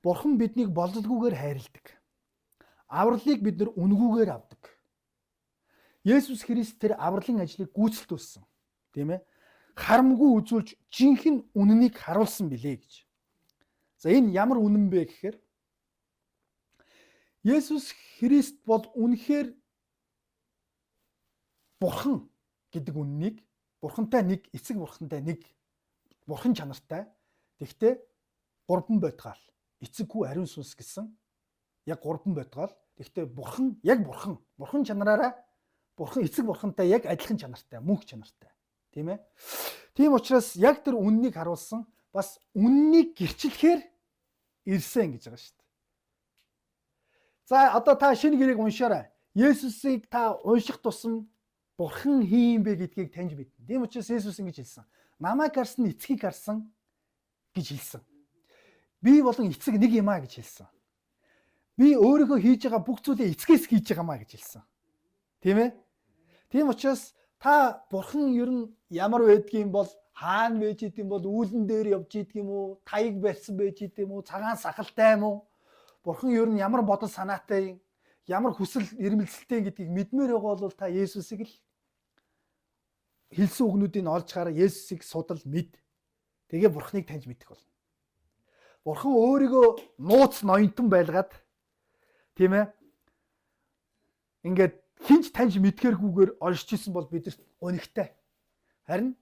Бурхан биднийг болзолгүйгээр хайрладаг. Авралыг бид нар үнгүүгээр авдаг. Есүс Христ тэр авралын ажлыг гүйцэлдүүлсэн. Тийм ээ? Харамгүй үзүүлж жинхэнэ үннийг харуулсан билээ гэж. За энэ ямар үнэн бэ гэхээр Есүс Христ бол үнэхээр Бурхан гэдэг үннийг, Бурхантай нэг, эцэг Бурхантай нэг, Бурхан чанартай. Тэгтээ 3 байтгаал, эцэггүй ариун сүнс гэсэн яг 3 байтгаал. Тэгтээ Бурхан яг Бурхан чанараараа Бурхан эцэг Бурхантай яг адилхан чанартай, мөнх чанартай. Тийм ээ? Тийм учраас яг тэр үннийг харуулсан, бас үннийг гэрчлэхээр ирсэн гэж байгаа шүү дээ. За одоо та шинэ гэрээг уншаарай. Есүсийг та унших тусам Бурхан хин бэ гэдгийг таньж мэднэ. Тийм учраас Есүс ингэж хэлсэн. Намайг харсан эцгийг харсан гэж хэлсэн. Би болон эцэг нэг юм аа гэж хэлсэн. Би өөрийнхөө хийж байгаа бүх зүйлээ эцгээс хийж байгаамаа гэж хэлсэн. Тийм ээ? Тийм учраас та Бурхан ер нь ямар байдгийм бол хаана байж идэм бол үүлэн дээр явж идэх юм уу? Таяг барьсан байж идэм үү? Цагаан сахалтай юм уу? Бурхан ер нь ямар бодол санаатай, ямар хүсэл эрмэлзэлтэй гэдгийг мэдмээр байгаа бол та Есүсийг л хэлсэн үгнүүдийг олж хараа, Есүсийг судал мэд. Тэгээ Бурханыг таньж мэдэх болно. Бурхан өөрийгөө нууц ноёнтон байлгаад тийм ээ. Ингээд хинч таньж мэдхээргүйгээр оршиж исэн бол бидэрт өнөгтэй. Харин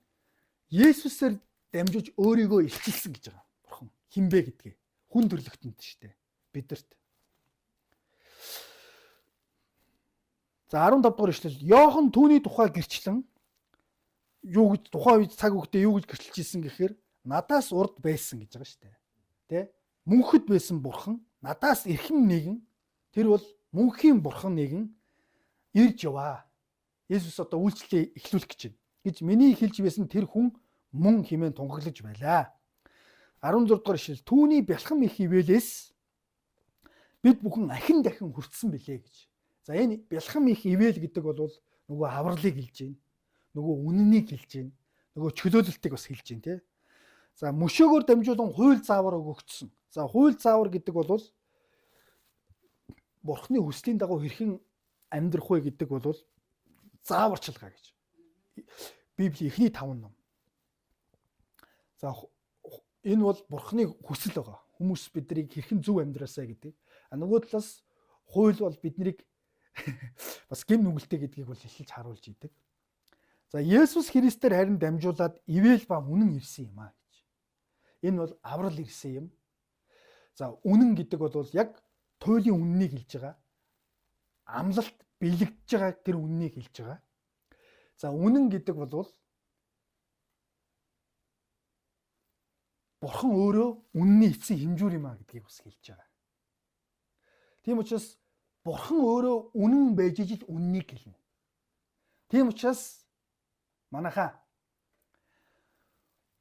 Есүсээр дамжиж өөрийгөө илчилсэн гэж байгаа. Бурхан хинбэ гэдгээ хүн төрлөختөнд штэ бидэрт. За 15 дугаар ишлэл. Иохан түүний тухай гэрчлэн юу гэж тухайн үед цаг үедээ юу гэж гэрчилж исэн гэхээр надаас урд байсан гэж байгаа шүү дээ. Тэ? Мөнхөд байсан бурхан надаас эрхэм нэгэн, тэр бол мөнхийн бурхан нэгэн ирж яваа. Есүс одоо үйлчлэлээ эхлүүлэх гэж байна. Гэж миний хэлж байсан тэр хүн мөн хэмээн тунгаглаж байлаа. 16 дугаар ишлэл түүний бялхам их ивэлээс бид бүхэн ахин дахин хүртсэн билээ гэж. За энэ бялхам их ивэл гэдэг бол нөгөө авралыг хэлж байна. Нөгөө үнэнийг хэлж байна. Нөгөө чөлөөлөлтийг бас хэлж байна, тий. За мөшөөгөөр дамжуулан хууль заавар өгөгдсөн. За хууль заавар гэдэг бол Бурхны хүслийн дагуу хэрхэн амьдрах вэ гэдэг бол зааварчилгаа гэж. Библийн эхний 5 ном. За энэ бол Бурхны хүсэл байгаа. Хүмүүс биднийг хэрхэн зөв амьдраасаа гэдэг. Нөгөө талаас хууль бол биднийг бас гэм нүгэлтэй гэдгийг бол хэлж харуулж идэг. За Есүс Христээр харин дамжуулаад ивэл ба үнэн ирсэн юм аа гэж. Энэ бол аврал ирсэн юм. За үнэн гэдэг бол яг туйлын үннийг хэлж байгаа. Амлалт бэлэгдэж байгаа тэр үннийг хэлж байгаа. За үнэн гэдэг бол Бурхан өөрөө үнний эцсийн хэмжүүр юм аа гэдгийг бас хэлж байгаа. Тийм учраас Бурхан өөрөө үнэн байж ижил үннийг хэлнэ. Тийм учраас манайхаа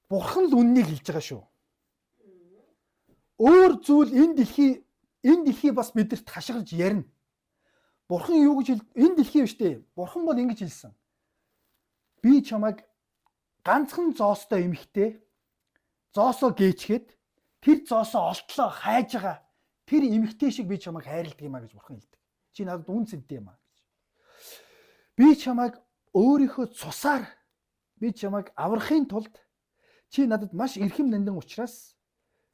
Бурхан л үннийг хэлж байгаа шүү. Өөр зүйл энэ дэлхий бас бидэрт хашгирж ярина. Бурхан юу гэж энэ дэлхий биш дээ. Бурхан бол ингэж хэлсэн. Би чамайг ганцхан зоостой эмхтэй зоосоо гээчгээд тэр зоосоо олтлоо хайж байгаа. Тэр эмхтэй шиг би чамайг хайрладаг юм а гэж Бурхан хэлдэг. Чи надад үн цэнтэй юм а гэж. Би чамайг өөрийнхөө цусаар би чамайг аврахын тулд чи надад маш эрхэм нандин учраас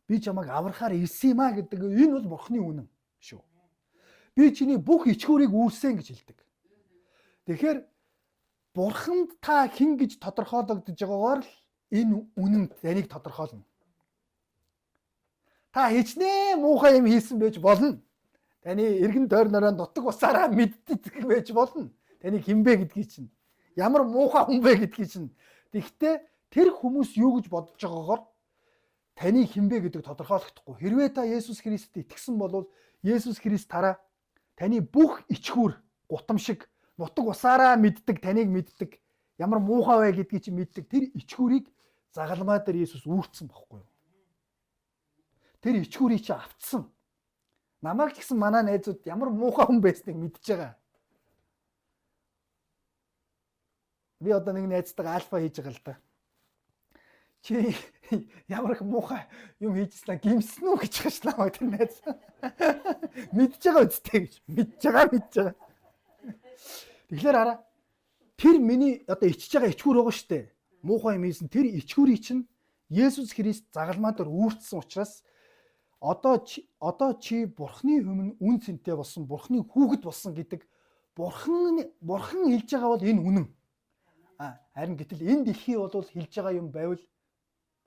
би чамайг аврахаар ирсэн юм а гэдэг энэ бол Бурханы үнэн шүү. Би чиний бүх ичгүүрийг үүрсэн гэж хэлдэг. Тэгэхээр Бурханд та хэн гэж тодорхойлогдож байгаагаар л энэ үнэн таныг тодорхойлно. Та хичнээн муухай юм хийсэн байж болно. Таны эргэн тойрнороо нутаг усаараа мэддэг байж болно. Таныг хинбэ гэдгийг чинь. Ямар муухай хүн бэ гэдгийг чинь. Тэгэхдээ тэр хүмүүс юу гэж бодож байгаагаар таны хинбэ гэдэг тодорхойлохдохгүй. Хэрвээ та Есүс Христэд итгэсэн бол Есүс Христ таны бүх ичгүүр гутамшиг нутаг усаараа мэддэг, таныг мэддэг. Ямар муухай вэ гэдгийг чинь мэддэг. Тэр ичгүүрийг загалмай дээр Есүс үүрцсэн баггүй юу? Тэр ичгүүрийг чи автсан. Намайг ч гэсэн манай найзууд ямар муухай хүн байсныг мэдж байгаа. Би одоо нэг найзтайгаа альфа хийж байгаа л да. Чи ямар их муухай юм хийжсэн гимсэн үү гэж хаш намайг тэр найз. Мэдж байгаа үстэй гэж. Мэдж байгаа. Тэгэхээр хараа. Тэр миний одоо ичж байгаа ичгүүр байгаа шүү дээ. Муухай юм хийсэн тэр ичгүүрийг чинь Есүс Христ загалмай дээр үүрцсэн учраас одоо чи Бурхны өмнө үн цэнтэй болсон, Бурхны хүүхэд болсон гэдэг Бурхан хэлж байгаа бол энэ үнэн. Харин гэтэл энэ дэлхий бол хэлж байгаа юм байвал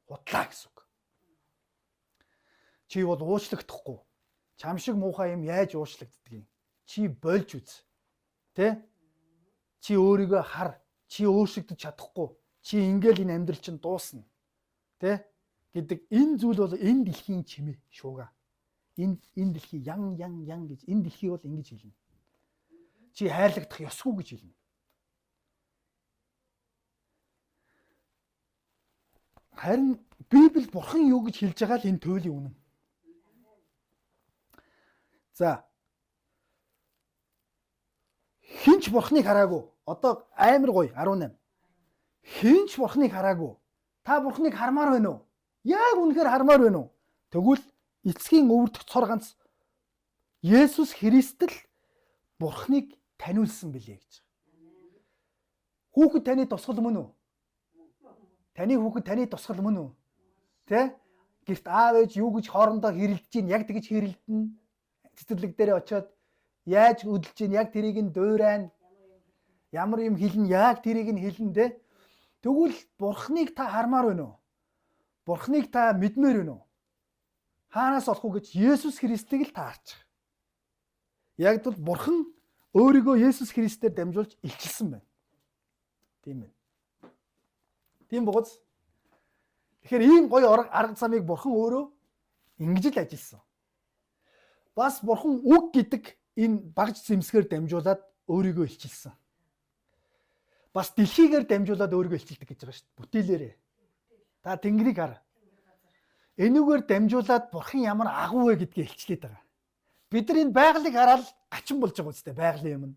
худлаа гэсэн үг. Чи бол уучлагдахгүй. Чам шиг муухай юм яаж уучлагддгийг. Чи болж үз. Тэ? Чи өөрийгөө хар. Чи өөрчлөгдөж чадахгүй. Чи ингээл энэ амьдрал чинь дуусна. Тэ? Гэдэг энэ зүйл бол энэ дэлхийн чимээ шууга. Энэ дэлхий ян гэж энэ дэлхий бол ингэж хэлнэ. Чи хайрлагдах ёсгүй гэж хэлнэ. Харин Библи Бурхан юу гэж хэлж байгаа л энэ туйлын үнэн. За. Хинч Бурханыг хараагүй. Одоо амар гоё 18. Хинч Бурханыг хараагүй. Та Бурханыг хармаар байна уу? Яг үнэхээр хармаар байна уу? Тэгвэл эцгийн өвөрдөх цор ганц Есүс Христ л Бурханыг таниулсан билээ гэж. Хүүхэд таны тусгал мөн үү? Таны хүүхэд таны тусгал мөн үү? Тэ? Гэрт аав ээж юу гэж хоорондоо хэрэлдэж чинь яг тэгж хэрэлдэнэ. Цэцэрлэг дээр очиод яаж хөдөлж чинь яг тэрийг нь дуурайна. Ямар юм хэлнэ яг тэрийг нь хэлнэ тэ. Тэгвэл Бурханыг та хармаар байна уу? Бурханыг та мэдмээр байна уу? Хаанаас олох вэ гэж Есүс Христийг л та харж байгаа. Яг л Бурхан өөрийгөө Есүс Христээр дамжуулж илчилсэн байна. Тийм ээ. Тийм богоц. Тэгэхээр ийм гоё арга замыг Бурхан өөрөө ингэж л ажилласан. Бас Бурхан үг гэдэг энэ багж зэмсгээр дамжуулаад өөрийгөө илчилсэн. Бас дэлхийгээр дамжуулаад өөрийгөө илчилдэг гэж байгаа шүү дээ. Бүтээлээрээ. Та Тэнгэрийг хар. Энүүгээр дамжуулаад Бурхан ямар агуу вэ гэдгийг илчлээд байгаа. Бид нар энэ байгалыг хараад гачин болж байгаа үстэй байгалийн юм.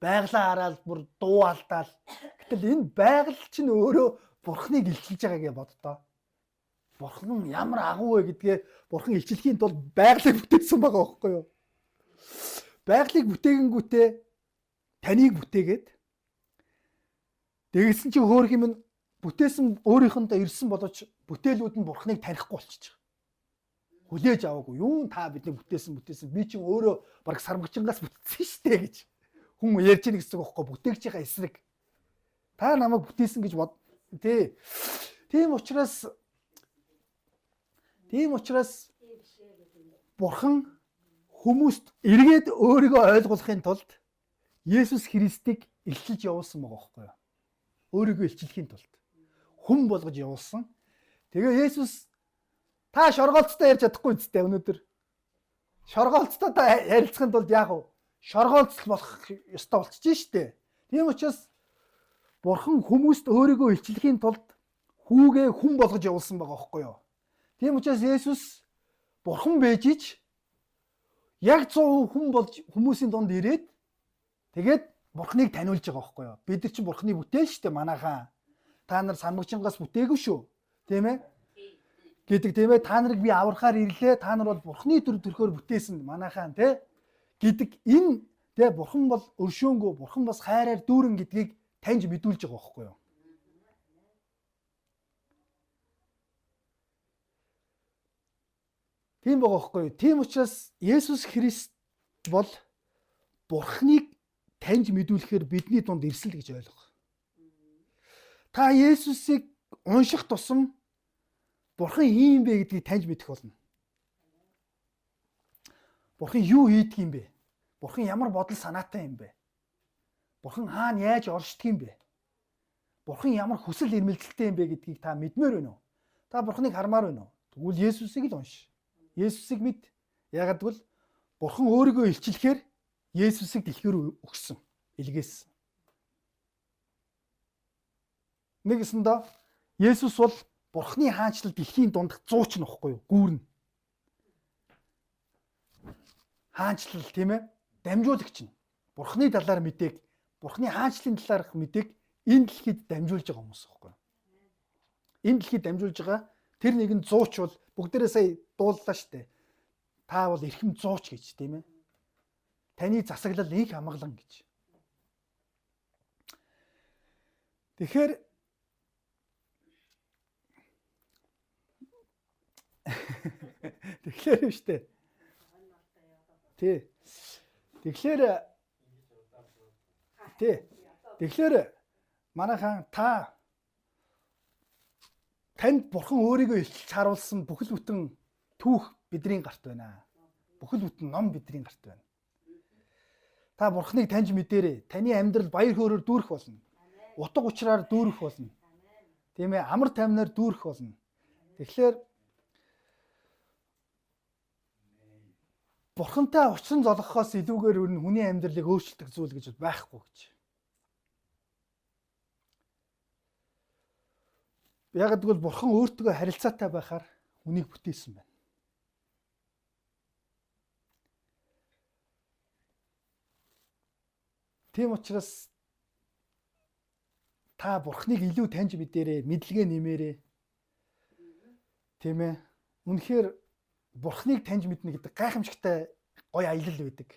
Байгалаа хараад бүр дуу алдаал. Гэтэл энэ байгаль чинь өөрөө Бурханыг илчилж байгаа гэж боддоо. Бурхан ямар агуу вэ гэдгээ Бурхан илчлэхийн тулд байгалыг бүтээсэн байгаа байхгүй юу? Байгалыг бүтээгэнгүүтээ таныг бүтээгээд дэгсэн чи хөөх юм бүтээсэн өөрийнхөндөө ирсэн боловч бүтээлүүд нь Бурханыг танихгүй болчихж байгаа. Хүлээж аваагүй. Юу та бидний бүтээсэн би чинь өөрөө баг сармагчингаас бүтсэн штэ гэж хүн ярьж ийн гэсэн үг байхгүй бүтээгчийнхаа эсрэг. Та намайг бүтээсэн гэж бод тий. Тийм учраас Бурхан хүмүүст эргээд өөрийгөө ойлгуулахын тулд Есүс Христийг илчилж явуулсан байгаа байхгүй юу? Өөрийгөө илчлэхийн тулд хүн болгож явуулсан. Тэгээ Есүс та шоргоолцтой ярьж чадахгүй үстэй өнөөдөр. Шоргоолцтой та ярилцахын тулд яах вэ? Шоргоолцол болох ёстой болчихж штэ. Тийм учраас Бурхан хүмүүст өөрийгөө илчлэхийн тулд хүүгээ хүн болгож явуулсан байгаа байхгүй юу? Тийм учраас Есүс Бурхан байж ич яг 100% хүн болж хүмүүсийн дунд ирээд тэгээд Бурханыг таниулж байгаа байхгүй юу? Бид нар чинь Бурханы бүтээл штэ манайхаа. Та нар сармагчингаас бүтээгүй шүү. Тийм ээ? Гэдэг тийм ээ? Та нарыг би аврахаар ирлээ. Та нар бол Бурханы төрхөөр бүтээсэн манайхаа тий? Гэдэг энэ тий Бурхан бол өршөөнгөө, Бурхан бас хайраар дүүрэн гэдгийг таньж мэдүүлж байгаа байхгүй юу? Тийм байгаа байхгүй юу? Тийм учраас Есүс Христ бол Бурханыг таньж мэдүүлэхээр бидний дунд ирсэн л гэж ойлгох. Та Есүсийг унших тусам Бурхан ийм бэ гэдгийг таньж мэдэх болно. Бурхан юу хийдэг юм бэ? Бурхан ямар бодол санаатай юм бэ? Бурхан хаана яаж оршдог юм бэ? Бурхан ямар хүсэл эрмэлзэлтэй юм бэ гэдгийг та мэдмээр байна уу? Та Бурханыг хармаар байна уу? Тэгвэл Есүсийг л унш. Есүсийг мэд. Яагаад гэвэл Бурхан өөрийгөө илчлэхээр Есүсийг дэлхийрүү өгсөн, илгээсэн. Нэгэсэндээ Есүс бол Бурханы хаанчлал дэлхийн дундх зууч нөхгүй юу? Гүүрнэ. Хаанчлал тийм ээ? Дамжуулагч нь. Бурханы талаар мэдээг, Бурханы хаанчлалын талаарх мэдээг энэ дэлхийд дамжуулж байгаа хүмүүс байхгүй юу? Энэ дэлхийд дамжуулж байгаа тэр нэгэн зууч бол бүгдээрээ сая дууллаа штэ. Та бол эрхэм зууч гэж тийм ээ? Таны засаглал их амгалан гэж. Тэгэхээр штэ. Тий. Тэгэхээр манайхан танд Бурхан өөрийгөө илчилж харуулсан бүхэл бүтэн түүх бидний гарт байна. Бүхэл бүтэн ном бидний гарт байна. Та Бурханыг таньж мэдээрэй. Таны амьдрал баяр хөөрөөр дүүрэх болно. Утга учраар дүүрэх болно. Тийм ээ, амар тайвнаар дүүрэх болно. Тэгэхээр Бурхантай уцсан золгохоос илүүгээр өөр нь хүний амьдралыг өөрчилдөг зүйл гэж байхгүй гэж. Яг гэвэл Бурхан өөртөө харилцаатай байхаар хүнийг бүтээсэн байна. Тийм учраас та Бурханыг илүү таньж мэдээрэй, мэдлэгээ нэмээрэй. Тийм ээ. Үнэхээр Бурханыг таньж мэднэ гэдэг гайхамшигтай гоё аялал байдаг.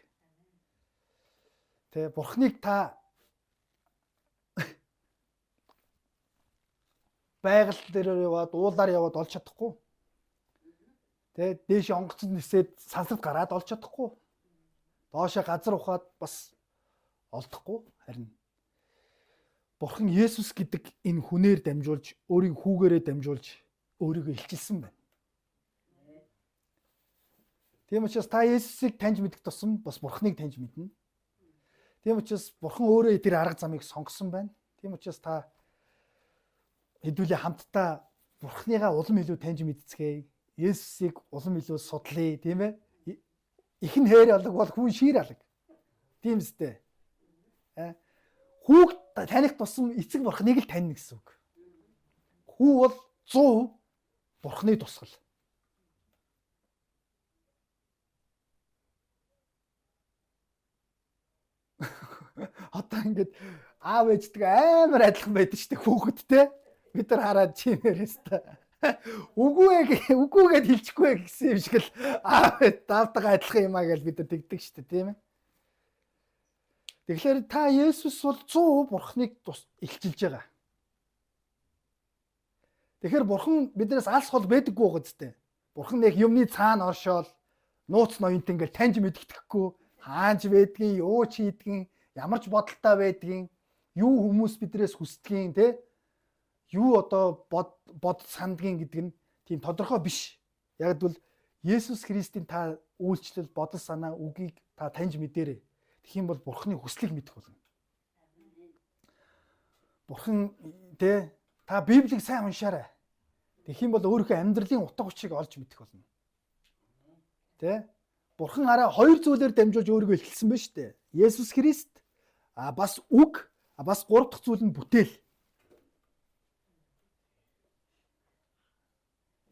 Тэ Бурханыг та байгаль дээр яваад, уулаар яваад олж чадахгүй. Тэ дээш онгоцод нисээд сансарт гараад олж чадахгүй. Доошоо газар ухаад бас олдохгүй. Харин Бурхан Есүс гэдэг энэ хүнээр дамжуулж, өөрийн хүүгээрээ дамжуулж өөрийгөө илчилсэн байна. Тийм учраас та Есүсийг таньж мэдэх тусам бас Бурханыг таньж мэднэ. Тийм учраас Бурхан өөрөө тэр арга замыг сонгосон байна. Тийм учраас та хэдүүлээ хамтдаа Бурхныгаа улам илүү таньж мэдцгээе. Есүсийг улам илүү судлаа, тийм ээ? Ихэн хээр алга бол хүн шир алга. Тийм үстэй. Хүүг таних тусам эцэг бурхныг л таньна гэсэн үг. Хүү бол 100% бурхны тусгал. Одоо ингээд аав ээждэг амар адилхан байдаг шүү дээ хүүхэдтэй. Бид нар хараад чимээрээс та. Үгүйгээд хэлчихгүй гэсэн юм шиг л аав даавтайгаа адилхан юмаа гэж бид нар тэгдэг шүү дээ, тийм ээ. Тэгэхээр та Есүс бол 100% бурхныг илчилж байгаа. Тэгэхээр бурхан биднээс алс хол байдаггүй байгаа зү. Бурхан нэг юмны цаана оршоол нууц ноёнт ингээл таньж мэддэхгүй хаанч байдгийг, юу ч хийдгийг, ямар ч бодолтой байдгийг, юу хүмүүс бидрээс хүсдгийг, те? Юу одоо бод сандгийн гэдэг нь тийм тодорхой биш. Яг бол Есүс Христийн та үйлчлэл, бодол санаа, үгийг та таньж мэдээрэй. Тэгэх юм бол бурхны хүслийг мэдэх болно. Бурхан те та Библийг сайн уншаарай. Тэгэх юм бол өөрийнхөө амьдралын утга учирыг олж мэдэх болно. Тэ? Бурхан араа хоёр зүйлээр дамжуулж өөрийгөө илчилсэн байна шүү дээ. Есүс Христ, бас үг, бас гурав дахь зүйл нь бүтээл.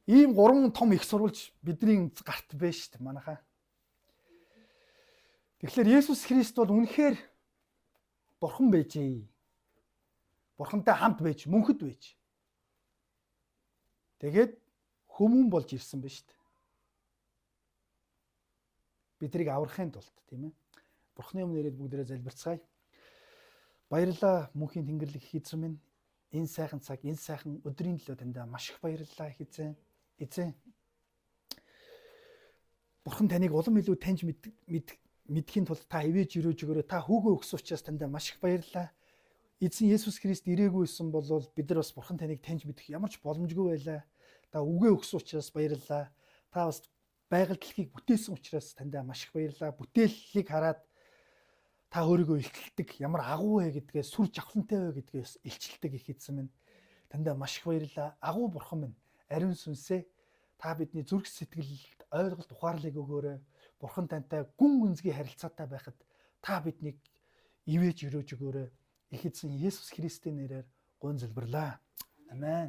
Ийм гурван том их сурвалж бидний гарт байна шүү дээ манайхаа. Тэгэхээр Есүс Христ бол үнэхээр Бурхан байжээ. Бурхантай хамт байж, мөнхөд байж. Тэгээд хүмүүн болж ирсэн байна шүү дээ. Бидрийг аврахын тулд, тийм ээ. Бурхны өмнө ирээд бүгдээрээ залбирцгаая. Баярлалаа мөнхийн Тэнгэрлэг их эзэн минь. Энэ сайхан цаг, энэ сайхан өдрийн төлөө таньда маш их баярлалаа их эзэн. Эзэн. Бурхан таныг улам илүү таньж мэдхийн тулд та ивэж өрөөж өгөөрэй. Та хүүгээ өгсөн учраас таньда маш их баярлалаа. Эзэн Есүс Христ ирээгүйсэн бол бид нар бас Бурхан таныг таньж мэдэх ямар ч боломжгүй байлаа. Та үгээ өгсөн учраас баярлалаа. Та бас байгаль дэлхийг бүтээсэн учраас таньда маш их баярлалаа. Бүтээллийг хараад та өөрийгөө илчилдэг, ямар агуу вэ гэдгээ, сүр жавхлантай вэ гэдгээс илчилдэг их эзэн минь. Таньда маш их баярлалаа. Агуу Бурхан минь, ариун сүнсээ та бидний зүрх сэтгэлд ойлголт ухаарлыг өгөөрэй. Бурхан тантай гүн гүнзгий харилцаатай байхад та биднийг ивэж өрөөж өгөөрэй. Их эзэн Есүс Христийн нэрээр гун залбирлаа. Амен.